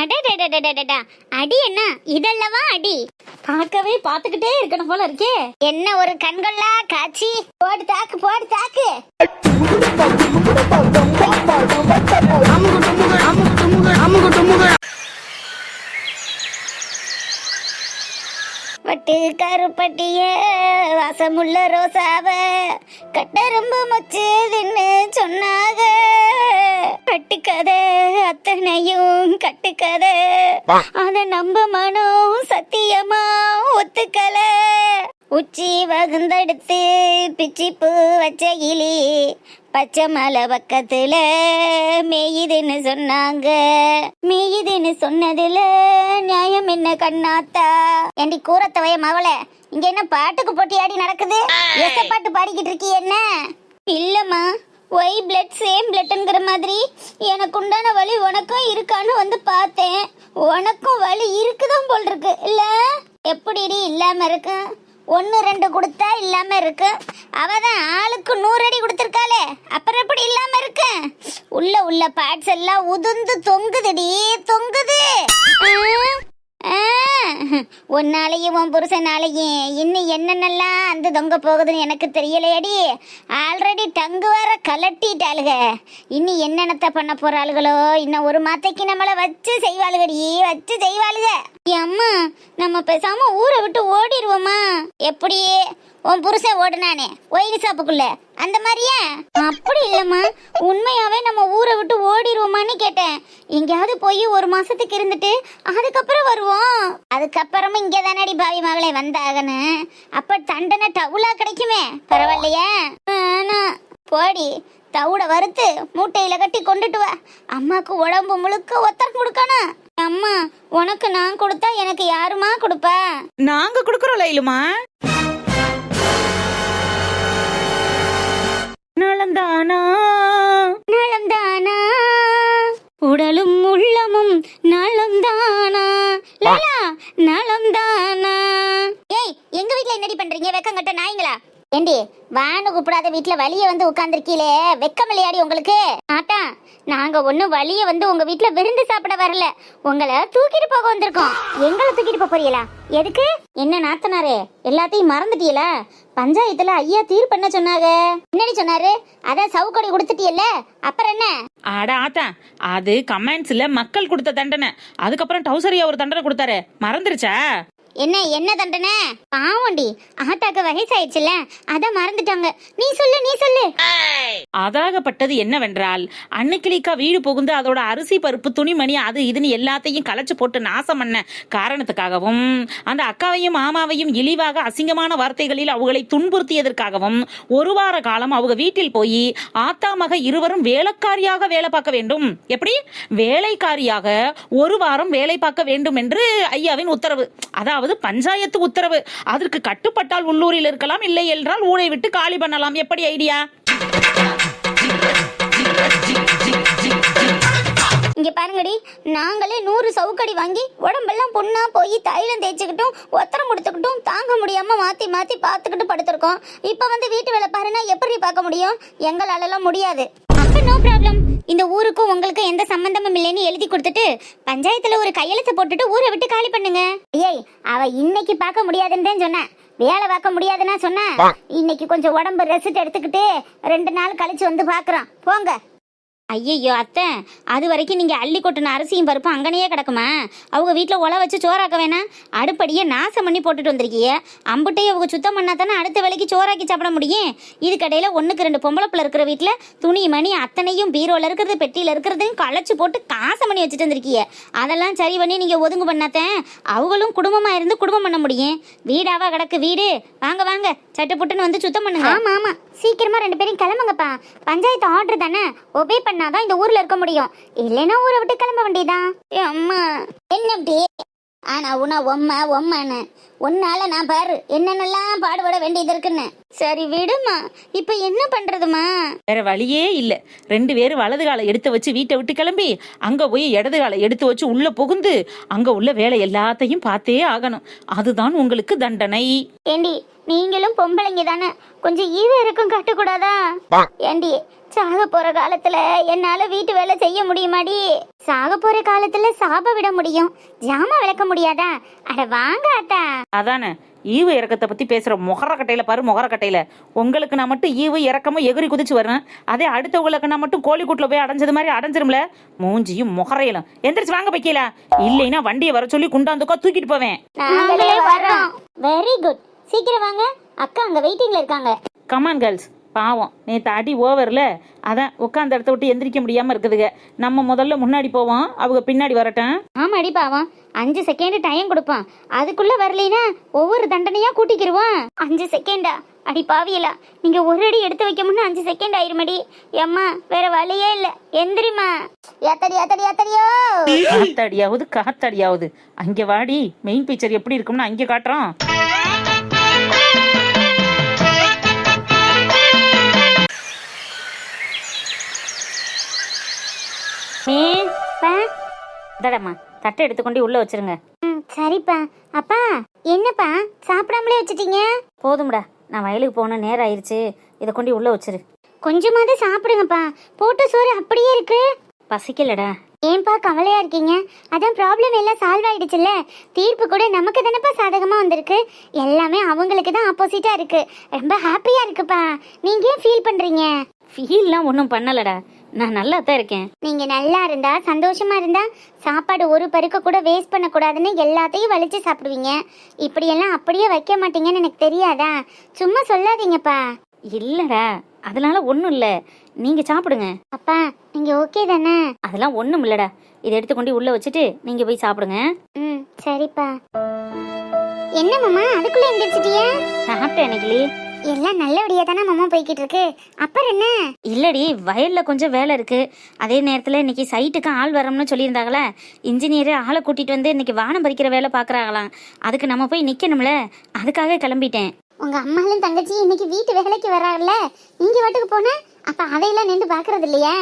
அடடடடடடா, அடி என்ன இதெல்லவா அடி? பார்க்கவே பார்த்துக்கிட்டே இருக்கணும் போல இருக்கே. என்ன ஒரு கண்கொள்ளா காட்சி! போடு தாக்கு, போடு தாக்கு. பட்டு கருப்பட்டிய வாசமுள்ள ரோசாவ கட்டரும்பு மொச்சுதுன்னு சொன்னாக. கட்டுக்கதை அத்தனையும் கட்டுக்கதை, அத நம்ப மனம் சத்தியமா ஒத்துக்கல. உச்சி வகுந்தெடுத்து பிச்சிப்பூ வச்ச கிளி பச்சை மலை பக்கத்துல மேயுதுன்னு சொன்னாங்க. மேயுதுன்னு சொன்னதுல நியாயம் என்ன கண்ணாத்தா? ஏண்டி கூரத்தவைய மவளை, இங்க என்ன பாட்டுக்கு போட்டியாடி நடக்குது? எச பாட்டு பாடிக்கிட்டு இருக்கீ என்ன? இல்லம்மா, ஒய் பிளட் சேம் பிளட்ங்கிற மாதிரி எனக்கு உண்டான வலி உனக்கும் இருக்கான்னு வந்து பார்த்தேன். உனக்கும் வலி இருக்குதான் போல் இருக்கு இல்ல? எப்படி இல்லாம இருக்கு? 1-2 கொடுத்தா இல்லாம இருக்கு. அவதான் ஆளுக்கு 100 அடி கொடுத்திருக்காளே, அப்புறம் எப்படி இல்லாம இருக்கு? உள்ள பார்ட்ஸ் எல்லாம் உதிர்ந்து தொங்குதுடி, தொங்குது. உன்னாலையும் உன் புருஷனாலையும் இன்னும் என்னென்னலாம் அந்த தொங்க போகுதுன்னு எனக்கு தெரியலையடி. ஆல்ரெடி டங்கு வர கலட்டிட்டாளுக. இன்னி என்னென்னத்த பண்ண போறாளுகளோ? இன்னும் ஒரு மாத்தைக்கு நம்மளை வச்சு செய்வாளுகடி, வச்சு செய்வாளுக. அம்மா, நம்ம பேசாம ஊரை விட்டு ஓடிடுவோமா? எப்படி உன் புருஷன் ஓடுனானே ஒயின் ஷாப்புக்குள்ள, அந்த மாதிரியா? அப்படி இல்லம்மா, உண்மையாவே நம்ம ஊரை விட்டு ஓடிடுவோமான்னு கேட்டேன். எங்கேயாவது போய் 1 மாசத்துக்கு இருந்துட்டு அதுக்கப்புறம் வருவோம். அதுக்கப்புறமும் இங்கே தானடி பாவி மகளே வந்தாகன்னு. அப்ப தண்டனை டவுலா கிடைக்குமே, பரவாயில்லையா? போடி, தவுட வறுத்து மூட்டையில கட்டி கொண்டுட்டு வா. அம்மாக்கு உடம்பு முழுக்க ஒத்தரம் கொடுக்கணும். அம்மா, உனக்கு நான் கொடுத்தா எனக்கு யாருமா கொடுப்பா? நாங்க கொடுக்கறோம் லைலுமா. நலந்தானா நலந்தானா, உடலும் உள்ளமும் நலந்தானா, லைலா நலந்தானா. ஏய், எங்க வீட்ல என்னடி பண்றீங்க? வெக்கங்கட்ட நாய்ங்களா? ஏண்டி, வானு கூப்பிடாத வீட்டுல வலிய வந்து உட்கார்ந்துருக்கீங்களே, வெக்கம் இல்லையாடி உங்களுக்கு? ஆட்டா, நாங்க ஒன்னும் வலிய வந்து உங்க வீட்டுல விருந்து சாப்பிட வரல, உங்களை தூக்கிட்டு போக வந்திருக்கோம். எங்களை தூக்கிட்டு போறீங்களா? எதுக்கு? என்ன நாத்தனாரே, எல்லாத்தையும் மறந்துட்டீங்களா? பஞ்சாயத்துல ஐயா தீர்ப்பு என்ன சொன்னாங்க? என்னடி சொன்னாரு? அதான் சவுக்கடி கொடுத்துட்டியல்ல, அப்புறம் என்ன? ஆட ஆத்தா, அது கமெண்ட்ஸ்ல மக்கள் கொடுத்த தண்டனை. அதுக்கப்புறம் டவுசரியா ஒரு தண்டனை கொடுத்தாரு, மறந்துருச்சா? என்ன தண்டனை? பாவண்டி, ஆட்டாக்கு வயசாயிடுச்சுல, அத மறந்துட்டாங்க. நீ சொல்லு. அதாகப்பட்டது என்னவென்றால், அன்னைக்கிளிக்கா வீடு புகுந்து அதோட அரிசி பருப்பு துணிமணி அது இதுன்னு எல்லாத்தையும் களைச்சு போட்டு நாசம் பண்ண காரணத்துக்காகவும், அந்த அக்காவையும் மாமாவையும் இழிவாக அசிங்கமான வார்த்தைகளில் அவங்களை துன்புறுத்தியதற்காகவும் 1 வார காலம் அவங்க வீட்டில் போய் ஆத்தா மக இருவரும் வேலைக்காரியாக வேலை பார்க்க வேண்டும். எப்படி? வேலைக்காரியாக 1 வாரம் வேலை பார்க்க வேண்டும் என்று ஐயாவின் உத்தரவு. அதாவது பஞ்சாயத்து உத்தரவு. அதற்கு கட்டுப்பட்டால் உள்ளூரில் இருக்கலாம், இல்லை என்றால் ஊரை விட்டு காலி பண்ணலாம். எப்படி ஐடியா? இங்க பாருங்கடி, நாங்களே 100 சவுக்கடி வாங்கி உடம்பெல்லாம் பொண்ணா போய் தைலம் தேய்ச்சிக்கிட்டும் ஒத்தரம் கொடுத்துக்கிட்டும் தாங்க முடியாம மாத்தி மாத்தி பார்த்துக்கிட்டு படுத்திருக்கோம். இப்ப வந்து வீட்டு வேலை பாருன்னா எப்படி பார்க்க முடியும்? எங்களாலலாம் முடியாது. அப்ப நோ ப்ராப்ளம். இந்த ஊருக்கும் உங்களுக்கு எந்த சம்பந்தமும் இல்லைன்னு எழுதி கொடுத்துட்டு பஞ்சாயத்துல ஒரு கையெழுத்து போட்டுட்டு ஊரை விட்டு காலி பண்ணுங்க. ஏய், அவ இன்னைக்கு பார்க்க முடியாதுன்னு தான் சொன்னேன், வேலை பார்க்க முடியாதுன்னா சொன்ன. இன்னைக்கு கொஞ்சம் உடம்பு ரெஸ்ட் எடுத்துக்கிட்டு 2 நாள் கழிச்சு வந்து பாக்குறோம், போங்க. ஐயோ அத்தை, அது வரைக்கும் நீங்க அள்ளி கொட்டின அரிசியும் பருப்பு அங்கனையே கிடக்குமா? அவங்க வீட்டுல உல வச்சு சோறாக்க வேணாம்? அடுப்படியே நாசம் பண்ணி போட்டுட்டு வந்திருக்கீங்க. அம்புட்டையை அவங்க சுத்தம் பண்ணா தானே அடுத்த வேலைக்கு சோறாக்கி சாப்பிட முடியும். இதுக்கடையில 1க்கு 2 பொம்பளை பிள்ளை இருக்கிற வீட்டுல துணி மணி அத்தனையும் பீரோல இருக்கிறது பெட்டியில இருக்கிறதையும் களைச்சு போட்டு காசம் பண்ணி வச்சுட்டு வந்திருக்கீங்க. அதெல்லாம் சரி பண்ணி நீங்க ஒதுங்கு பண்ணாத்தேன் அவங்களும் குடும்பமா இருந்து குடும்பம் பண்ண முடியும். வீடாவா கிடக்கு வீடு? வாங்க வாங்க, சட்டு புட்டுன்னு வந்து சுத்தம் பண்ணுங்க. ஆமா, சீக்கிரமா 2 பேரும் கிளம்புங்கப்பா. பஞ்சாயத்து ஆர்டர் தானே, ஒபே பண்ணாதான் இந்த ஊர்ல இருக்க முடியும். இல்லைன்னா ஊரை விட்டு கிளம்ப வேண்டியதான். அம்மா என்ன அப்படி? ஆனா உன ஒம்மன்னு உன்னால நான் பாரு என்னென்னலாம் பாடுபட வேண்டியது இருக்குன்னு. சரி விடுமா, இப்ப என்ன பண்றதுமா? வேற வழியே இல்ல. 2 பேரும் வலது காலை எடுத்து வச்சு வீட்டை விட்டு கிளம்பி அங்க போய் இடது காலை எடுத்து வச்சு உள்ள புகுந்து அங்க உள்ள வேலை எல்லாத்தையும் பார்த்தே ஆகணும். அதுதான் உங்களுக்கு தண்டனை. ஏண்டி, நீங்களும் பொம்பளைங்க தானே, கொஞ்சம் ஈவ இருக்கும் கட்டக்கூடாதா? ஏண்டி, சாக போற காலத்துல என்னால வீட்டு வேலை செய்ய முடியுமாடி? சாக போற காலத்துல சாப விட முடியும், ஜாமா விளக்க முடியாதா? அட வாங்க அத்தா. அதானே ஈவு இறக்கத்தை பத்தி பேசுற முகரக்கட்டையில பாரு, முகரக்கட்டையில உங்களுக்கு நான் மட்டும் ஈவு இறக்கமும் எகிரி குதிச்சு வரேன், அதே அடுத்தவங்களுக்கு நான் மட்டும் கோழிக்கூட்டுல போய் அடைஞ்சது மாதிரி அடைஞ்சிரும்ல. மூஞ்சியும் முகரையிலும் எந்திரிச்சு வாங்க பைக்கல, இல்லைன்னா வண்டியை வர சொல்லி குண்டாந்துக்கோ தூக்கிட்டு போவேன். நாங்களே வரோம். வெரி குட், சீக்கிரம் வாங்க, அக்கா அங்க வெயிட்டிங்ல இருக்காங்க. Come on girls. பாவம் நேற்று அடி ஓவரில், அதான் உட்காந்த இடத்த விட்டு எந்திரிக்க முடியாமல் இருக்குதுங்க. நம்ம முதல்ல முன்னாடி போவோம், அவங்க பின்னாடி வரட்டும். ஆமாடி பாவம், 5 செகண்ட் டைம் கொடுப்பான், அதுக்குள்ள வரலைன்னா ஒவ்வொரு தண்டனையா கூட்டிக்கிருவான். 5 செகண்டா? அடி பாவியலா, நீங்க ஒரு அடி எடுத்து வைக்க முன்ன 5 செகண்ட் ஆயிருமடி. அம்மா வேற வழியே இல்ல, எந்திரிமா. ஏத்தடியோ காத்தடியாவது காத்தடியாவது. அங்கே வாடி, மெயின் பிக்சர் எப்படி இருக்கும்னு அங்கே காட்டுறோம். தடமா தட்டை எடுத்துக்கொண்டு உள்ள வச்சிருங்க. சரிப்பா. அப்பா என்னப்பா சாப்பிடாமலே வச்சிட்டீங்க? போதும்டா, நான் வயலுக்கு போன நேரம் ஆயிருச்சு, இதை கொண்டு உள்ள வச்சிரு. கொஞ்சமாவது சாப்பிடுங்கப்பா, போட்ட சோறு அப்படியே இருக்கு. பசிக்கலடா. ஏன்பா கவலையா இருக்கீங்க? அதான் ப்ராப்ளம் எல்லாம் சால்வ் ஆயிடுச்சுல்ல, தீர்ப்பு கூட நமக்கு தானப்பா சாதகமா வந்திருக்கு, எல்லாமே அவங்களுக்கு தான் ஆப்போசிட்டா இருக்கு. ரொம்ப ஹாப்பியா இருக்குப்பா. நீங்க ஏன் ஃபீல் பண்றீங்க? ஃபீல்லாம் ஒன்றும் பண்ணலடா, நான் நல்லா தான் இருக்கேன். நீங்க நல்லா இருந்தா, சந்தோஷமா இருந்தா, சாப்பாடு ஒரு பருக்க கூட வேஸ்ட் பண்ண கூடாதுன்னு எல்லாத்தையும் வலிச்சு சாப்பிடுவீங்க. இப்படியெல்லாம் அப்படியே வைக்க மாட்டீங்கன்னு எனக்கு தெரியாதா? சும்மா சொல்லாதீங்கப்பா. இல்லடா, அதனால ஒன்றும் இல்லை, நீங்க சாப்பிடுங்க. அப்பா நீங்க ஓகே தானே? அதெல்லாம் ஒன்றும் இல்லடா, இதை எடுத்துக்கொண்டு உள்ள வச்சுட்டு நீங்க போய் சாப்பிடுங்க. சரிப்பா. என்ன மாமா அதுக்குள்ள எந்திரிச்சிட்டியா? சாப்பிட்டேன் அன்னைக்கு. எல்லாம் நல்லபடியா தானே மாமா போய்கிட்டு இருக்கு. அப்புறம் என்ன? இல்லடி, வயல்ல கொஞ்சம் வேலை இருக்கு. அதே நேரத்தில் இன்னைக்கு சைட்டுக்கு ஆள் வரணும்னு சொல்லியிருந்தாங்களே, இன்ஜினியர் ஆளை கூட்டிட்டு வந்து இன்னைக்கு வானம் பறிக்கிற வேலை பார்க்குறாங்களாம். அதுக்கு நம்ம போய் நிற்கணும்ல, அதுக்காக கிளம்பிட்டேன். உங்க அம்மாலும் தங்கச்சி இன்னைக்கு வீட்டு வேலைக்கு வராங்கல்ல, நீங்க வாட்டுக்கு போன அப்ப அதையெல்லாம் நின்று பாக்குறது இல்லையா?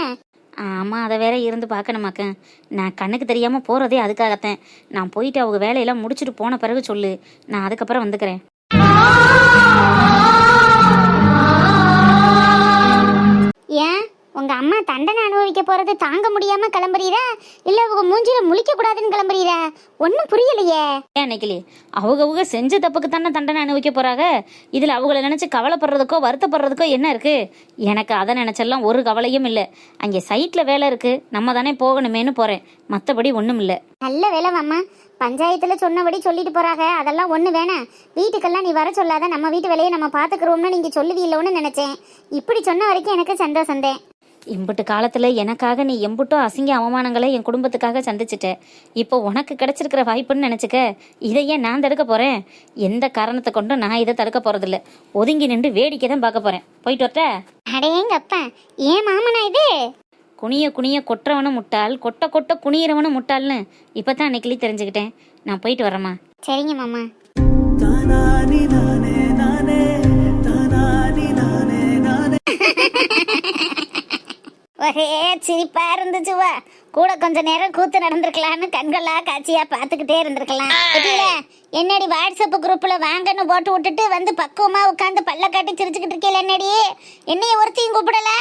ஆமாம், அதை வேற இருந்து பார்க்கணுமாக்க. நான் கண்ணுக்கு தெரியாமல் போகிறதே அதுக்காகத்தான். நான் போயிட்டு அவங்க வேலையெல்லாம் முடிச்சுட்டு போன பிறகு சொல்லு, நான் அதுக்கப்புறம் வந்துக்கிறேன். ஏன் உங்க அம்மா தண்டனை அனுபவிக்க போறது தாங்க முடியாம கிளம்புறீரா, இல்ல உங்க மூஞ்சில முழிக்க கூடாதுன்னு கிளம்புறீரா? ஒன்னும் புரியலையே. ஏன் நிக்கலி, அவங்க செஞ்ச தப்புக்கு தானே தண்டனை அனுபவிக்க போறாங்க. இதுல அவங்கள நினைச்சு கவலைப்படுறதுக்கோ வருத்தப்படுறதுக்கோ என்ன இருக்கு? எனக்கு அதை நினைச்செல்லாம் ஒரு கவலையும் இல்லை. அங்கே சைட்ல வேலை இருக்கு, நம்ம தானே போகணுமேனு போறேன், மற்றபடி ஒன்றும் இல்லை. நல்ல வேலை மாமா, பஞ்சாயத்துல சொன்னபடி சொல்லிட்டு போறாங்க. அதெல்லாம் ஒண்ணு வேணாம், வீட்டுக்கெல்லாம் நீ வர சொல்லாத, நம்ம வீட்டு வேலையை நம்ம பாத்துக்கிறோம்னு நீங்க சொல்லுவீங்களோன்னு நினைச்சேன். இப்படி சொன்ன வரைக்கும் எனக்கு சந்தோஷந்தேன். இம்புட்டு காலத்துல எனக்காக நீ எம்புட்டோ அசிங்க அவமானங்களை என் குடும்பத்துக்காக சந்திச்சிட்ட. இப்போ உனக்கு கிடைச்சிருக்கிற வாய்ப்புன்னு நினைச்சுக்க. இதை ஏன் நான் தடுக்க போறேன்? எந்த காரணத்தை கொண்டும் நான் இதை தடுக்க போறதில்ல. ஒதுங்கி நின்று வேடிக்கை தான் பார்க்க போறேன். போயிட்டு வரட்ட? அடேங்கப்பா, ஏன் மாமனா இது? குனிய குனிய கொட்டுறவனும் முட்டாள், கொட்ட கொட்ட குனியறவனும் முட்டாள்னு இப்பதான் அன்னைக்கு தெரிஞ்சுக்கிட்டேன். நான் போயிட்டு வரேம்மா. சரிங்க மாமா. ஒரே சிரிப்பா இருந்துச்சுவா. கூட கொஞ்ச நேரம் கூத்து நடந்திருக்கலாம்னு கண்களா காட்சியா பாத்துக்கிட்டே இருந்திருக்கலாம். என்னடி வாட்ஸ்அப் குரூப்ல வாங்கன்னு போட்டு விட்டுட்டு வந்து பக்குவமா உட்காந்து பல்ல காட்டி சிரிச்சுக்கிட்டு இருக்கீல, என்னடி என்னைய ஒருத்தையும் கூப்பிடல?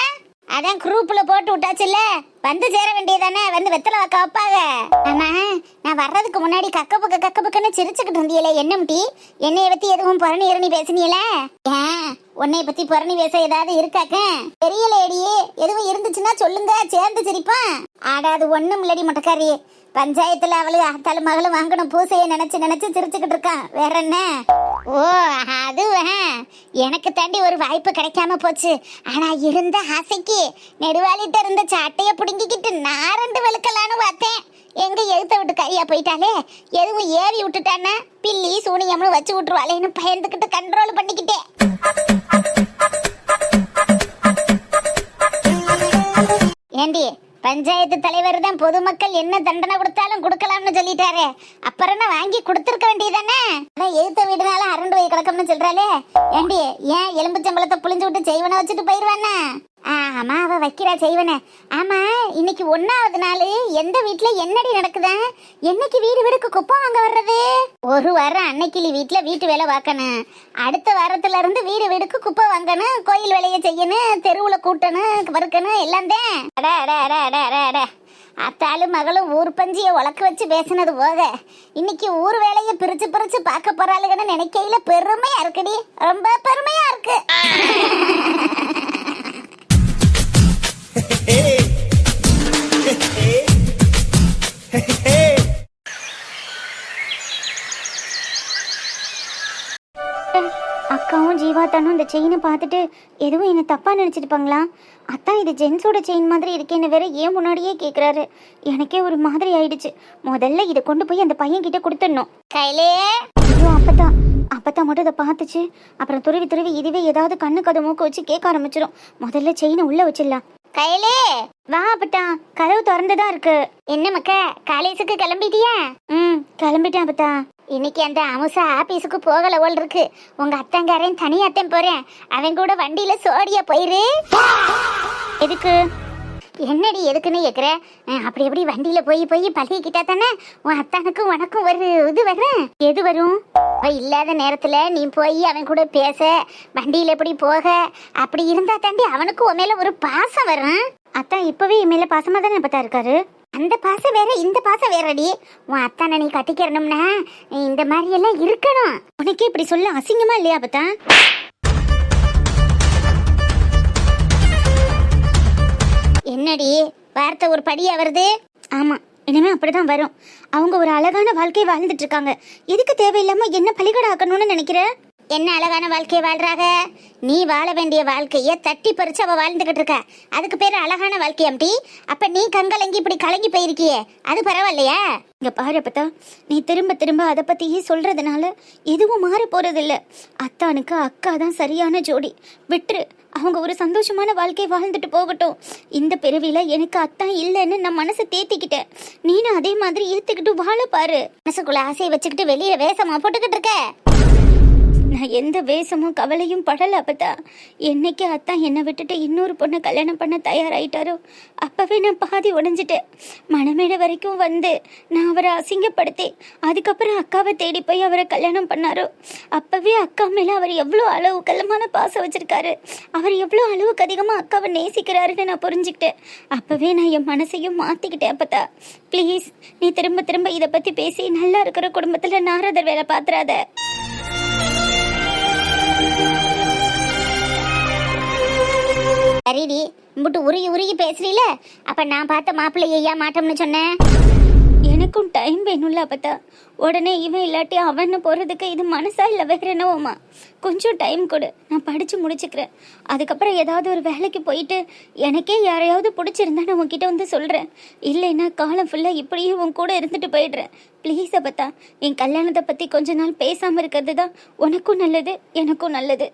அதான் குரூப்ல போட்டு விட்டாச்சுல்ல, வந்து சேர வேண்டியதானே, வந்து வெத்தலை வைக்க வைப்பாங்க. ஆமா, நான் வர்றதுக்கு முன்னாடி கக்க பக்கன்னு சிரிச்சுக்கிட்டு இருந்தீங்களே, என்னம்டி என்னைய பத்தி எதுவும் புறணி இரணி பேசுனீங்களே? ஏன் உன்னைய பத்தி புறணி பேச ஏதாவது இருக்காக்க? தெரியலேடி, எதுவும் இருந்துச்சுன்னா சொல்லுங்க, சேர்ந்து சிரிப்பேன். ஆடாது ஒண்ணும் இல்லடி முட்டக்காரி, பஞ்சாயத்துல அவளு அத்தாளு மகளும் வாங்கணும் பூசையை நினைச்சு சிரிச்சுக்கிட்டு இருக்கான், வேற என்ன? ஓ அது எனக்கு தாண்டி ஒரு வாய்ப்பு கிடைக்காம போச்சு. ஆனா இருந்த ஆசைக்கு நெடுவாளிட்ட இருந்த சாட்டைய புடுங்கிக்கிட்டு நான் 2 வெளுக்கலான்னு பார்த்தேன். எங்க எழுத்த விட்டு கையா போயிட்டாலே, எதுவும் ஏறி விட்டுட்டானா பில்லி சூனியம்னு வச்சு விட்டுருவாளேன்னு பயந்துக்கிட்டு கண்ட்ரோல் பண்ணிக்கிட்டேன். ஏண்டி, பஞ்சாயத்து தலைவர் தான் பொதுமக்கள் என்ன தண்டனை கொடுத்தாலும் கொடுக்கலாம்னு சொல்லிட்டாரு, அப்புறம் வாங்கி கொடுத்துருக்க வேண்டியதானே? எழுத்த வீடுனால அரண்டு போய் கிடக்கும்னு சொல்றாளே, ஏண்டி ஏன் எலும்பு சம்பளத்தை புளிஞ்சு விட்டு செய்வனை வச்சுட்டு போயிருவானா? ஆமா, அவ வைக்கிறா செய்வன. ஆமா, இன்னைக்கு 1வது நாள். எந்த வீட்ல என்னடி நடக்குதா? என்னைக்கு வீடு வீடுக்கு குப்பை வாங்க வர்றது? ஒரு வாரம் அன்னைக்கிளி வீட்ல வீட்டு வேலை பார்க்கணும். அடுத்த வாரத்துல இருந்து வீடு வீடுக்கு குப்பை வாங்கணும், கோயில் வேலையை செய்யணும், தெருவுல கூட்டணும், வறுக்கணும், எல்லாம் தான். அத்தாலும் மகளும் ஊர் பஞ்சிய உலக்க வச்சு பேசினது போக இன்னைக்கு ஊர் வேலையை பிரிச்சு பிரிச்சு பார்க்க போறாளுன்னு நினைக்கையில பெருமையா இருக்குடி, ரொம்ப பெருமையா இருக்கு. அக்காவும் ஜீவாத்தானும் இந்த செயினை பார்த்துட்டு எதுவும் என்ன தப்பா நினைச்சிருப்பாங்களா? அத்தான் இது ஜென்ஸோட செயின் மாதிரி இருக்கேன்னு வேற ஏன் முன்னாடியே கேட்குறாரு. எனக்கே ஒரு மாதிரி ஆயிடுச்சு. முதல்ல இதை கொண்டு போய் அந்த பையன் கிட்ட கொடுத்துடணும். கையிலே ஐயோ, அப்பத்தான் மட்டும் இதை பார்த்துச்சு. அப்புறம் துருவி துருவி இதுவே ஏதாவது கண்ணு கதை மூக்க வச்சு கேட்க ஆரம்பிச்சிடும். முதல்ல செயினை உள்ள வச்சிடலாம். கையிலே வா அப்பத்தா, கதவு திறந்துதான் இருக்கு. என்ன மக்க, காலேஜுக்கு கிளம்பிட்டியா? கிளம்பிட்டேன் அப்பத்தா. இன்னைக்கு அந்த அமுசா ஆபீஸுக்கு போகல போல் இருக்கு. உங்க அத்தங்காரன் தனியாத்தான் போறேன், அவன் கூட வண்டியில சோடியா போயிரு. எதுக்கு? என்னடி எதுக்குன்னு கேக்குற? அப்படி எப்படி வண்டியில போய் பழகிக்கிட்டா தானே உன் அத்தானுக்கும் உனக்கும் ஒரு இது வரும். எது வரும்? இல்லாத நேரத்துல நீ போய் அவன் கூட பேச, வண்டியில எப்படி போக, அப்படி இருந்தா தாண்டி அவனுக்கு உன் மேல ஒரு பாசம் வரும். அத்தான் இப்பவே என் மேல பாசமா தானே பார்த்தா இருக்காரு. அந்த பாசம் வேற, இந்த பாசம் வேறடி. உன் அத்தானை நீ கட்டிக்கிறணும்னா இந்த மாதிரி எல்லாம் இருக்கணும். உனக்கே இப்படி சொல்ல அசிங்கமா இல்லையா பத்தா? என்னடி வார்த்தை ஒரு படியா வருது? ஆமா, இனிமே அப்படிதான் வரும். அவங்க ஒரு அழகான வாழ்க்கை வாழ்ந்துட்டு இருக்காங்க. எதுக்கு தேவையில்லாம என்ன பலிகடை ஆக்கணும்னு நினைக்கிற? என்ன அழகான வாழ்க்கையை வாழ்றாக? நீ வாழ வேண்டிய வாழ்க்கைய தட்டி பறிச்சு அவ வாழ்ந்துகிட்டு இருக்க. அதுக்கு பேரு அழகான வாழ்க்கையாம்டி. அப்ப நீ கங்கலங்கி இப்படி கலங்கி போயிருக்கியே, அது பரவாயில்லையா? இங்க பாரு பத்தா, நீ திரும்ப திரும்ப அதை பத்தியே சொல்றதுனால எதுவும் மாற போறது இல்ல. அத்தானுக்கு அக்கா தான் சரியான ஜோடி. விட்டுரு, அவங்க ஒரு சந்தோஷமான வாழ்க்கை வாழ்ந்துட்டு போகட்டும். இந்த பிறவில எனக்கு அத்தான் இல்லைன்னு நான் மனசை தேத்திக்கிட்டேன். நீனும் அதே மாதிரி ஏத்துக்கிட்டு வாழ பாரு. மனசுக்குள்ள ஆசையை வச்சுக்கிட்டு வெளியே வேஷமா போட்டுக்கிட்டு இருக்க. நான் எந்த வேஷமும் கவலையும் படல அப்பதா. என்னைக்கு அத்தான் என்னை விட்டுட்டு இன்னொரு பொண்ணை கல்யாணம் பண்ண தயாராயிட்டாரோ அப்பவே நான் பாதி உடைஞ்சிட்டேன். மனமேடை வரைக்கும் வந்து நான் அவரை அசிங்கப்படுத்தேன். அதுக்கப்புறம் அக்காவை தேடி போய் அவரை கல்யாணம் பண்ணாரோ அப்பவே அக்கா மேல அவர் எவ்வளோ அளவு கள்ளமான பாசம் வச்சிருக்காரு, அவர் எவ்வளோ அளவுக்கு அதிகமாக அக்காவை நேசிக்கிறாருன்னு நான் புரிஞ்சுக்கிட்டேன். அப்பவே நான் என் மனசையும் மாத்திக்கிட்டேன் அப்பதா. ப்ளீஸ், நீ திரும்ப திரும்ப இதை பத்தி பேசி நல்லா இருக்கிற குடும்பத்துல நாரதர் வேலை பாத்துறாத. சரிடி, இம்புட்டு உருகி பேசுறீல, அப்ப நான் பார்த்த மாப்பிள்ளையா மாட்டோம்னு சொன்னேன். எனக்கும் டைம் வேணும்ல அப்பத்தா. உடனே இவன் இல்லாட்டி அவன்னு போறதுக்கு இது மனசா இல்லை வேற என்னவோமா? கொஞ்சம் டைம் கொடு, நான் படிச்சு முடிச்சுக்கிறேன். அதுக்கப்புறம் ஏதாவது ஒரு வேலைக்கு போயிட்டு எனக்கே யாரையாவது பிடிச்சிருந்தா நான் உன்கிட்ட வந்து சொல்றேன். இல்லைன்னா காலம் ஃபுல்லா இப்படியே உன் கூட இருந்துட்டு போயிடுறேன். ப்ளீஸ் அப்பத்தா, என் கல்யாணத்தை பத்தி கொஞ்ச நாள் பேசாம இருக்கிறது தான் உனக்கும் நல்லது, எனக்கும் நல்லது.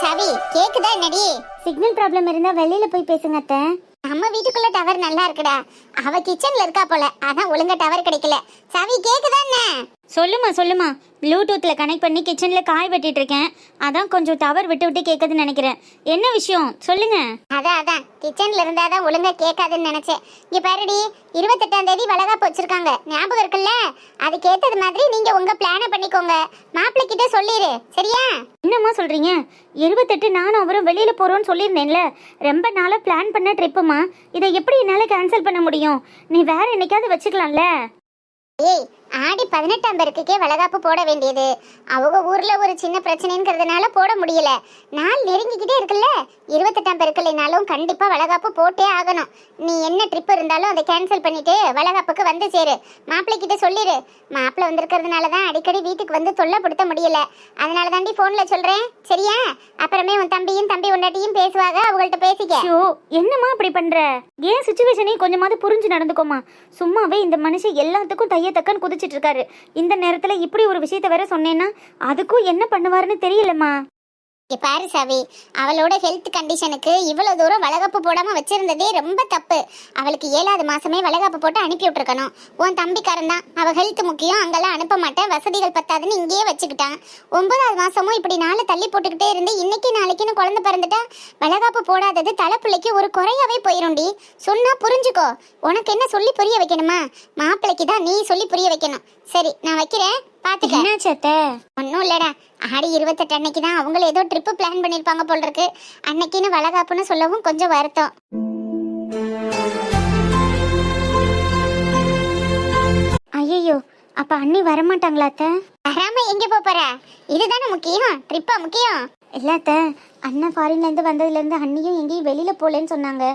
சாவி கேக்குதா என்னடி? சிக்னல் ப்ராப்ளம் இருந்தா வெளியில போய் பேசுங்க அத்தை. நம்ம வீட்டுக்குள்ள டவர் நல்லா இருக்குடா. அவ கிச்சன்ல இருக்கா போல, அதான் ஒழுங்கா டவர் கிடைக்கல. சாவி கேக்குதா என்ன? சொல்லுமா. ப்ளூடூத்ல கனெக்ட் பண்ணி கிச்சன்ல காய் வெட்டிட்டு இருக்கேன். அதான் கொஞ்சம் டவர் விட்டு விட்டு கேட்குதுன்னு நினைக்கிறேன். என்ன விஷயம் சொல்லுங்க. அதான் கிச்சன்ல இருந்தாதான் ஒழுங்கா கேட்காதுன்னு நினைச்சேன். இங்க பாருடி, 28ஆம் தேதி வளகாப்பு வச்சிருக்காங்க, ஞாபகம் இருக்குல்ல? அதுக்கு ஏத்தது மாதிரி நீங்க உங்க பிளான பண்ணிக்கோங்க. மாப்பிள்ளை கிட்ட சொல்லிரு, சரியா? என்னம்மா சொல்றீங்க? 28 நானும் அவரும் வெளியில போறோம்னு சொல்லியிருந்தேன்ல. ரொம்ப நாளா பிளான் பண்ண ட்ரிப்புமா. இதை எப்படி என்னால கேன்சல் பண்ண முடியும்? நீ வேற என்னைக்காவது வச்சுக்கலாம்ல. ஏய், ஆடி 18ஆம் பேருக்கே வளகாப்பு போட வேண்டியது. அவங்க ஊர்ல ஒரு சின்ன பிரச்சனைங்கிறதுனால போட முடியல. நாள் நெருங்கிக்கிட்டே இருக்குல்ல. 28ஆம் பேருக்குனாலும் கண்டிப்பா வளகாப்பு போட்டே ஆகணும். நீ என்ன ட்ரிப் இருந்தாலும் அதை கேன்சல் பண்ணிட்டு வளகாப்புக்கு வந்து சேரு. மாப்பிள்ளை கிட்ட சொல்லிடு. மாப்பிள்ளை வந்திருக்கிறதுனால தான் அடிக்கடி வீட்டுக்கு வந்து தொல்லைப்படுத்த முடியல. அதனால தாண்டி போன்ல சொல்றேன், சரியா? அப்புறமே உன் தம்பி உண்டாட்டியும் பேசுவாங்க, அவங்கள்ட்ட பேசிக்க. என்னம்மா இப்படி பண்ற? ஏன் சிச்சுவேஷனையும் கொஞ்சமாவது புரிஞ்சு நடந்துக்கோமா. சும்மாவே இந்த மனுஷன் எல்லாத்துக்கும் தையத்தக்கன்னு குதிச்சிட்டு இருக்காரு. இந்த நேரத்துல இப்படி ஒரு விஷயத்த வேற சொன்னேன்னா அதுக்கும் என்ன பண்ணுவாருன்னு தெரியலம்மா. இங்க பாரு சாவி, அவளோட ஹெல்த் கண்டிஷனுக்கு இவ்வளவு தூரம் வளகாப்பு போடாம வச்சிருந்ததே ரொம்ப தப்பு. அவளுக்கு 7வது மாசமே வளகாப்பு போட்டு அனுப்பி விட்டுருக்கணும். உன் தம்பிக்காரன் தான் அவ ஹெல்த் முக்கியம், அங்கெல்லாம் அனுப்ப மாட்டேன், வசதிகள் பத்தாதுன்னு இங்கேயே வச்சுக்கிட்டான். 9வது மாசமும் இப்படி நாளை தள்ளி போட்டுக்கிட்டே இருந்து இன்னைக்கு நாளைக்குன்னு குழந்தை பிறந்துட்டா வளகாப்பு போடாதது தலைப்பிள்ளைக்கு ஒரு குறையாவே போயிரும்டி. சொன்னா புரிஞ்சுக்கோ. உனக்கு என்ன சொல்லி புரிய வைக்கணுமா? மாப்பிள்ளைக்கு தான் நீ சொல்லி புரிய வைக்கணும். சரி, நான் வைக்கிறேன், பாத்துக்க. ஒன்னும் இல்லடா, ஆடி 28 அன்னைக்கு தான் அவங்கள ஏதோ ட்ரிப் பிளான் பண்ணிருப்பாங்க போல இருக்கு. அன்னைக்குன்னு வளகாப்புன்னு சொல்லவும் கொஞ்சம் வருத்தம். ஐயோ, அப்ப அண்ணி வரமாட்டாங்களா அத்தை? வராம எங்க போற? இதுதானே முக்கியம், ட்ரிப்பா முக்கியம் இல்ல அத்தை. அண்ணன் ஃபாரின்ல இருந்து வந்ததுல இருந்து அண்ணியும் எங்கேயும் வெளியில போலேன்னு சொன்னாங்க.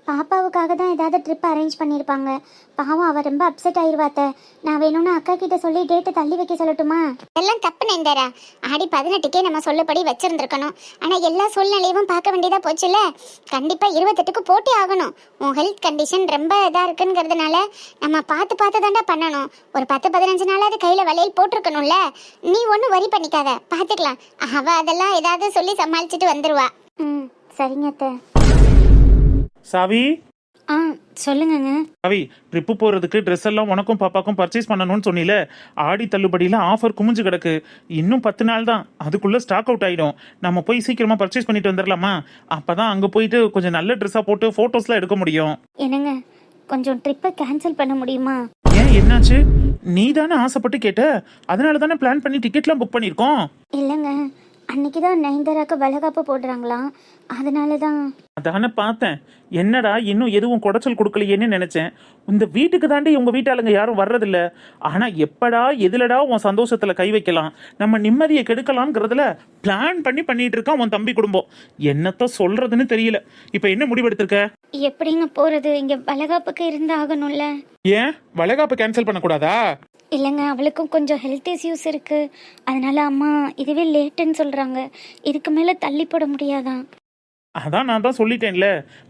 பாப்பாவுக்காக தான் ஏதாவது ட்ரிப் அரேஞ்ச் பண்ணியிருப்பாங்க. பாவம், அவ ரொம்ப அப்செட் ஆயிருவாத்த. நான் வேணும்னா அக்கா கிட்ட சொல்லி டேட்டை தள்ளி வைக்க சொல்லட்டுமா? எல்லாம் தப்பு நந்தரா. ஆடி 18க்கே நம்ம சொல்லப்படி வச்சிருந்துருக்கணும். ஆனா எல்லா சூழ்நிலையும் பார்க்க வேண்டியதா போச்சுல. கண்டிப்பா 28க்கு போட்டி ஆகணும். உன் ஹெல்த் கண்டிஷன் ரொம்ப இதா இருக்குங்கிறதுனால நம்ம பார்த்து தாண்டா பண்ணணும். ஒரு 10-15 நாளாவது கையில வளையல் போட்டிருக்கணும்ல. நீ ஒன்றும் வரி பண்ணிக்காத, பார்த்துக்கலாம். அவ அதெல்லாம் ஏதாவது சொல்லி சமாளிச்சுட்டு வந்துருவா. சரிங்க அத்தை. சாவி, சொல்லுங்கங்க. சாவி, ட்ரிப்பு போறதுக்கு ட்ரெஸ் எல்லாம் உனக்கும் பாப்பாக்கும் பர்ச்சேஸ் பண்ணணும்னு சொன்னில. ஆடி தள்ளுபடியில ஆஃபர் குமிஞ்சு கிடக்கு. இன்னும் 10 நாள் தான், அதுக்குள்ள ஸ்டாக் அவுட் ஆயிடும். நம்ம போய் சீக்கிரமா பர்ச்சேஸ் பண்ணிட்டு வந்துடலாமா? அப்பதான் அங்க போயிட்டு கொஞ்சம் நல்ல ட்ரெஸ்ஸா போட்டு போட்டோஸ்லாம் எடுக்க முடியும். என்னங்க, கொஞ்சம் ட்ரிப்பை கேன்சல் பண்ண முடியுமா? ஏன், என்னாச்சு? நீ தானே ஆசைப்பட்டு கேட்ட, அதனால தானே பிளான் பண்ணி டிக்கெட்லாம் புக் பண்ணிருக்கோம். இல்லைங்க, அன்னைக்கு தான் நயன்தாராக்கு வளகாப்பு போடுறாங்களாம், அதனால தான். அதானே பார்த்தேன். என்னடா இன்னும் எதுவும் குடைச்சல் கொடுக்கலையேன்னு நினைச்சேன். இந்த வீட்டுக்கு தாண்டி உங்க வீட்டாளுங்க யாரும் வர்றதில்ல. ஆனா எப்படா எதுலடா உன் சந்தோஷத்துல கை வைக்கலாம், நம்ம நிம்மதியை கெடுக்கலாம்ங்கிறதுல பிளான் பண்ணிட்டு இருக்கான் உன் தம்பி குடும்பம். என்னத்த சொல்றதுன்னு தெரியல. இப்ப என்ன முடிவெடுத்திருக்க? எப்படிங்க போறது? இங்க வளகாப்புக்கு இருந்து ஆகணும்ல. ஏன் வளகாப்பு கேன்சல் பண்ணக்கூடாதா? இல்லைங்க, அவளுக்கும் கொஞ்சம் ஹெல்த் இஷ்யூஸ் இருக்கு. அதனால அம்மா இதுவே லேட்டுன்னு சொல்றாங்க. இதுக்கு மேல தள்ளி போட முடியாதான். அதான் நான் தான் சொல்லிட்டேன்ல,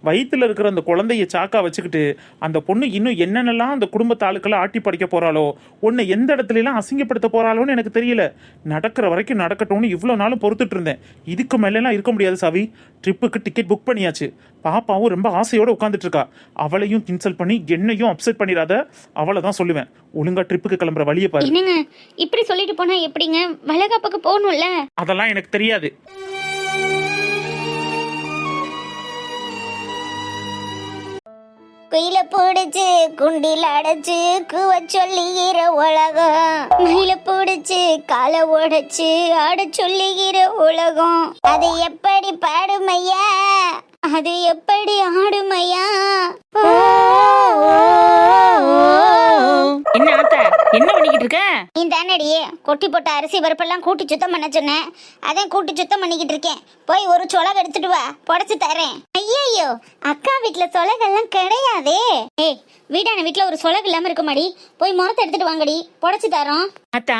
வயிற்றுல இருக்கிற அந்த குழந்தைய சாக்கா வச்சுக்கிட்டு அந்த பொண்ணு இன்னும் என்னென்னலாம் அந்த குடும்பத்து ஆளுக்களை ஆட்டி படைக்க போறாளோ, உன்னை எந்த இடத்துல எல்லாம் அசிங்கப்படுத்த போறாளோன்னு எனக்கு தெரியல. நடக்கிற வரைக்கும் நடக்கட்டும்னு இவ்வளோ நாளும் பொறுத்துட்டு இருந்தேன். இதுக்கு மேலாம் இருக்க முடியாது சாவி. ட்ரிப்புக்கு டிக்கெட் புக் பண்ணியாச்சு. பாப்பாவும் ரொம்ப ஆசையோட உட்காந்துட்டு இருக்கா. அவளையும் கின்சல் பண்ணி என்னையும் அப்செட் பண்ணிடாத. அவளை தான் சொல்லுவேன், ஒழுங்கா ட்ரிப்புக்கு கிளம்புற வழியை பாரு. என்னங்க இப்படி சொல்லிட்டு போனா எப்படிங்க? வளகாப்புக்கு போகணும்ல. அதெல்லாம் எனக்கு தெரியாது. குயில பிடிச்சு குண்டில அடைச்சு குவ சொல்லிக்கிற உலகம், மயில பிடிச்சு காலை உடைச்சு ஆட சொல்லிக்கிற உலகம். அது எப்படி பாடுமையா, அது எப்படி ஆடுமையா? என்ன ஆத்தா, என்ன பண்ணிக்கிட்டு இருக்க? நீ தானடி கொட்டி போட்ட அரிசி பருப்பெல்லாம் கூட்டி சுத்தம் பண்ண சொன்னேன். அதான் கூட்டி சுத்தம் பண்ணிக்கிட்டு இருக்கேன். போய் ஒரு சொலகு எடுத்துட்டு வா, புடைச்சு தரேன். ஐயோ, அக்கா வீட்டுல சொலகெல்லாம் கிடையாதே. ஏய், வீடான வீட்டுல ஒரு சொலகு இல்லாம இருக்குமாடி? போய் முறத்தை எடுத்துட்டு வாங்கடி, புடைச்சு தரோம். அத்தா,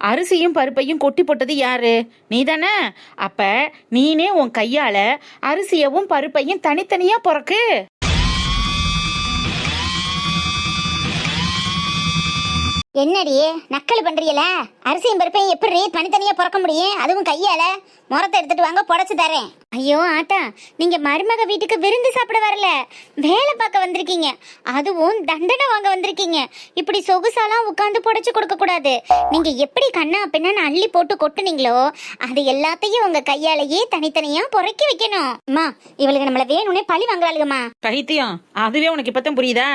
அரிசியும் பருப்பையும் கொட்டி போட்டது யாரு? நீ தானே? அப்ப நீனே உன் கையால அரிசியவும் பருப்பையும் தனித்தனியா பொறக்கு. என்னடி நக்கல் பண்றீல? அரிசியும் பருப்பையும் எப்படி தனித்தனியா பிறக்க முடியும்? அதுவும் கையால. முறத்தை எடுத்துட்டு வாங்க, புடைச்சு தரேன். ஐயோ ஆத்தா, நீங்க மருமக வீட்டுக்கு விருந்து சாப்பிட வரல, வேலை பார்க்க வந்திருக்கீங்க. அதுவும் தண்டனை வாங்க வந்திருக்கீங்க. இப்படி சொகுசாலாம் உட்காந்து புடைச்சு கொடுக்க கூடாது. நீங்க எப்படி கண்ணா பின்னா அள்ளி போட்டு கொட்டுனீங்களோ அது எல்லாத்தையும் உங்க கையாலேயே தனித்தனியா பொறுக்கி வைக்கணும். அம்மா, இவளுக்கு நம்மள வேணும்னே பழி வாங்குறாளுங்கம்மா. பைத்தியம், அதுவே உனக்கு இப்பதான் புரியுதா?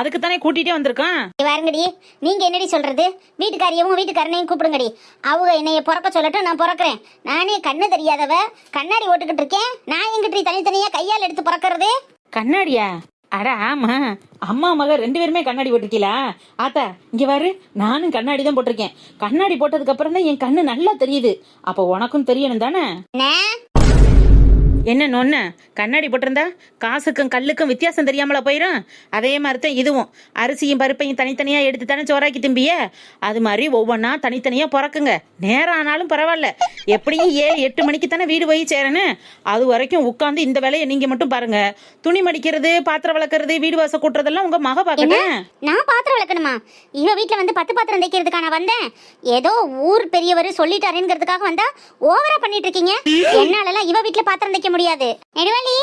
அதுக்கு தானே கூட்டிட்டே வந்திருக்கான். வாருங்கடி, நீங்க என்னடி சொல்றது? வீட்டுக்காரியவும் வீட்டுக்காரனையும் கூப்பிடுங்கடி. அவங்க என்னைய பிறக்க சொல்லட்டும், நான் பிறக்கிறேன். நானே கண்ணு தெரியாதவ, கண்ணாடி ஓட்டுக்கிட்டு இருக்கேன். நான் எங்கிட்ட தனித்தனியா கையால் எடுத்து பிறக்கிறது? கண்ணாடியா? அட ஆமா, அம்மா மக 2 பேருமே கண்ணாடி போட்டிருக்கீங்களா? ஆத்தா இங்க பாரு, நானும் கண்ணாடி தான் போட்டிருக்கேன். கண்ணாடி போட்டதுக்கு அப்புறம் தான் என் கண்ணு நல்லா தெரியுது. அப்ப உனக்கும் தெரியணும் தானே? என்ன நொன்ன கண்ணாடி போட்டிருந்தா காசுக்கும் கல்லுக்கும் வித்தியாசம் தெரியாமல போயிடும். அதே மாதிரி தான் இதுவும். அரிசியும் பருப்பையும் தனித்தனியா எடுத்து தானே சோறாக்கி திம்பிய, அது மாதிரி ஒவ்வொன்றா தனித்தனியா பிறக்குங்க. நேரம் ஆனாலும் பரவாயில்ல, எப்படியும் 7-8 மணிக்கு தானே வீடு போய் சேரணும். அது வரைக்கும் உட்காந்து இந்த வேலையை நீங்க மட்டும் பாருங்க. துணி மடிக்கிறது, பாத்திரம் விளக்குறது, வீடு வாசல் கூட்டுறதெல்லாம் உங்க மக பாக்கட்டேன். நான் பாத்திரம் விளக்கணுமா? இவ வீட்டுல வந்து 10 பாத்திரம் தைக்கிறதுக்கான வந்தேன். ஏதோ ஊர் பெரியவர் சொல்லிட்டாருங்கிறதுக்காக வந்தா ஓவரா பண்ணிட்டு இருக்கீங்க. என்னாலலாம் இவ வீட்டுல பாத்திரம் தைக்க முடியாது. நெடுவாளி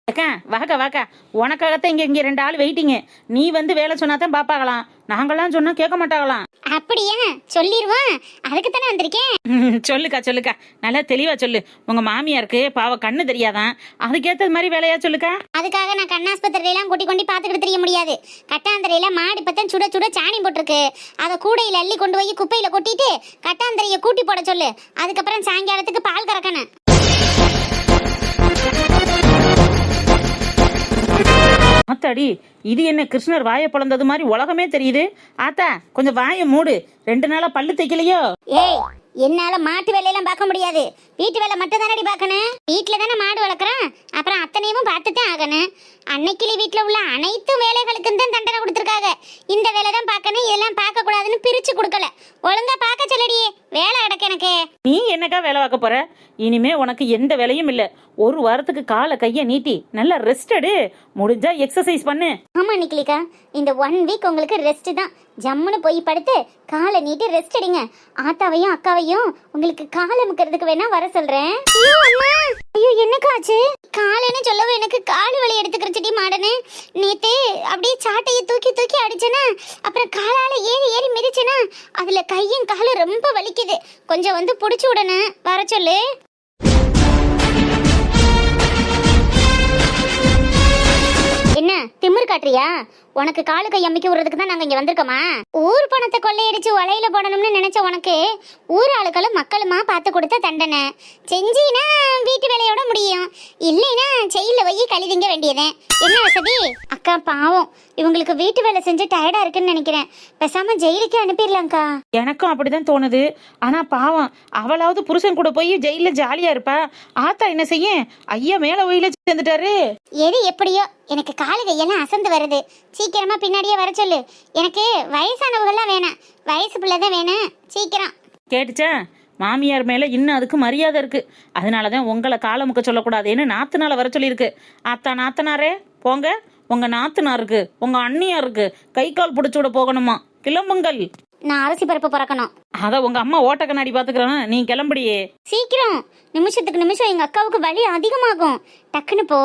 அக்கா வாக்கா வாக்கா, உனக்காகத்தான் இங்க 2 ஆள் வெயிட்டிங்க. நீ வந்து வேலை சொன்னாதான் பாப்பாங்களாம், நாங்களாம் சொன்னா கேட்க மாட்டாங்களாம். அப்படியா? சொல்லிடுவான், அதுக்கு தானே வந்திருக்கேன். சொல்லுக்கா சொல்லுக்கா, நல்லா தெளிவா சொல்லு. உங்க மாமியாருக்கு பாவ கண்ணு தெரியாதான், அதுக்கேற்றது மாதிரி வேலையா சொல்லுக்கா. அதுக்காக நான் கண்ணாஸ்பத்திரியில எல்லாம் கூட்டி கொண்டு பாத்துக்கிட்டு தெரிய முடியாது. கட்டாந்தரையில மாடு பத்தம் சுட சுட சாணி போட்டிருக்கு. அதை கூடையில அள்ளி கொண்டு போய் குப்பையில கொட்டிட்டு கட்டாந்தரைய கூட்டி போட சொல்லு. அதுக்கப்புறம் சாயங்காலத்துக்கு பால் கறக்கணும். ஆத்தாடி, இது என்ன கிருஷ்ணர் வாயை பிளந்தது மாதிரி உலகமே தெரியுது. ஆத்தா கொஞ்சம் வாயை மூடு, 2 நாளா பல்லு தைக்கலையோ? ஏய், என்னால மாட்டு வேலையெல்லாம் பார்க்க முடியாது. வீட்டு வேலை மட்டும் தானடி பார்க்கணும். வீட்டுல தானே மாடு வளர்க்குறேன், அப்புறம் அத்தனையும் பார்த்துதான் ஆகணும். அன்னைக்கிளி வீட்டுல உள்ள அனைத்து வேலைகளுக்கும் தான் தண்டனை கொடுத்துருக்காங்க. இந்த வேலை தான் பார்க்கணும், இதெல்லாம் பார்க்க கூடாதுன்னு பிரிச்சு கொடுக்கல. ஒழுங்கா பார்க்க சொல்லடியே, வேலை கிடக்கு எனக்கு. நீ என்னக்கா வேலை பார்க்க போற? இனிமே உனக்கு எந்த வேலையும் இல்ல. 1 வாரத்துக்கு காலை கையை நீட்டி நல்லா ரெஸ்ட் எடு, முடிஞ்சா எக்ஸசைஸ் பண்ணு. ஆமா நிக்கிலிக்கா, இந்த 1 வீக் உங்களுக்கு ரெஸ்ட் தான். ஜம்முன்னு போய் படுத்து காலை நீட்டி ரெஸ்ட் எடுங்க. ஆத்தாவையும் அக்காவையும் உங்களுக்கு காலை முக்கிறதுக்கு வேணா வர சொல்றேன். ஐயோ அம்மா, ஐயோ என்னக்கா ஆச்சு? காலைன்னு சொல்லவும் எனக்கு கால் வலி எடுத்துக்கிறச்சுடி மாடனே. நேத்து அப்படியே சாட்டையை தூக்கி தூக்கி அடிச்சேனா, அப்புறம் காலால ஏறி ஏறி மிதிச்சேனா, அதுல கையும் காலும் ரொம்ப வலிக்குது. கொஞ்சம் வந்து புடிச்சு விடணும், வர சொல்லு. என்ன திமிர் காட்டுறியா? உனக்கு காலு கை அம்மிக்க விடுறதுக்கு தான் நாங்க இங்க வந்திருக்கோமா? ஊர் பணத்தை கொள்ளையடிச்சு வலையில போடணும்னு நினைச்ச உனக்கு ஊர் ஆளுகளும் மக்களுமா பார்த்து கொடுத்த தண்டனை. செஞ்சினா வீட்டு வேலையோட முடியும், இல்லைன்னா செயல போய் கழுதிங்க வேண்டியதே. என்ன வசதி? அக்கா பாவம், இவங்களுக்கு வீட்டு வேலை செஞ்சு டயர்டா இருக்குன்னு நினைக்கிறேன். பேசாம ஜெயிலுக்கு அனுப்பிடலாம்க்கா. எனக்கும் அப்படிதான் தோணுது. ஆனா பாவம், அவளாவது புருஷன் கூட போய் ஜெயில ஜாலியா இருப்பா. ஆத்தா என்ன செய்ய, ஐயா மேல ஒயில சேர்ந்துட்டாரு. எது எப்படியோ எனக்கு காலு கையெல்லாம் அசந்து வருது. சீக்கிரமா பின்னாடியே வர சொல்லு. எனக்கு வயசானவங்கெல்லாம் வேணாம், வயசு பிள்ளைதான் வேணும். சீக்கிரம். கேட்டுச்சா? மாமியார் மேல இன்னும் அதுக்கு மரியாதை இருக்கு. அதனாலதான் உங்களை காலை முக்க சொல்லக்கூடாதுன்னு நாத்தனால வர சொல்லியிருக்கு. ஆத்தா நாத்தனாரே போங்க, உங்க நாத்தனாருக்கு உங்க அண்ணியாருக்கு கை கால் பிடிச்சு விட போகணுமா, கிளம்புங்கள். நான் அரிசி பருப்பு பறக்கணும். அத உங்க அம்மா ஓட்ட கண்ணாடி பாத்துக்கிறேன், நீ கிளம்புடியே சீக்கிரம். நிமிஷத்துக்கு நிமிஷம் எங்க அக்காவுக்கு வலி அதிகமாகும். டக்குன்னு போ,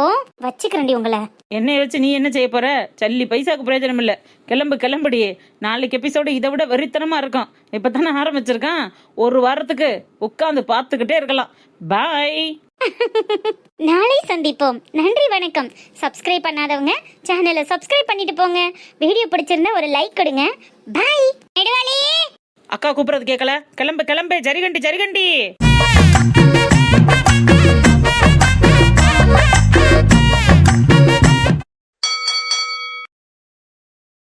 வச்சுக்கிறேன்டி உங்களை. என்னைய வச்சு நீ என்ன செய்ய போற? சல்லி பைசாக்கு பிரயோஜனம் இல்ல. கிளம்புடியே. நாளைக்கு எபிசோடு இதை விட வெறித்தனமா இருக்கும். இப்பதானே ஆரம்பிச்சிருக்கான். 1 வாரத்துக்கு உட்காந்து பார்த்துக்கிட்டே இருக்கலாம். பாய். நாளை சந்திப்போம். நன்றி, வணக்கம். சப்ஸ்கிரைப் பண்ணாதவங்க சேனலை சப்ஸ்கிரைப் பண்ணிட்டு போங்க. வீடியோ பிடிச்சிருந்தா ஒரு லைக் கொடுங்க. பாய். நெடுவாளி, அக்கா கூப்பிடுறது கேட்கல? கிளம்பு ஜரிகண்டி.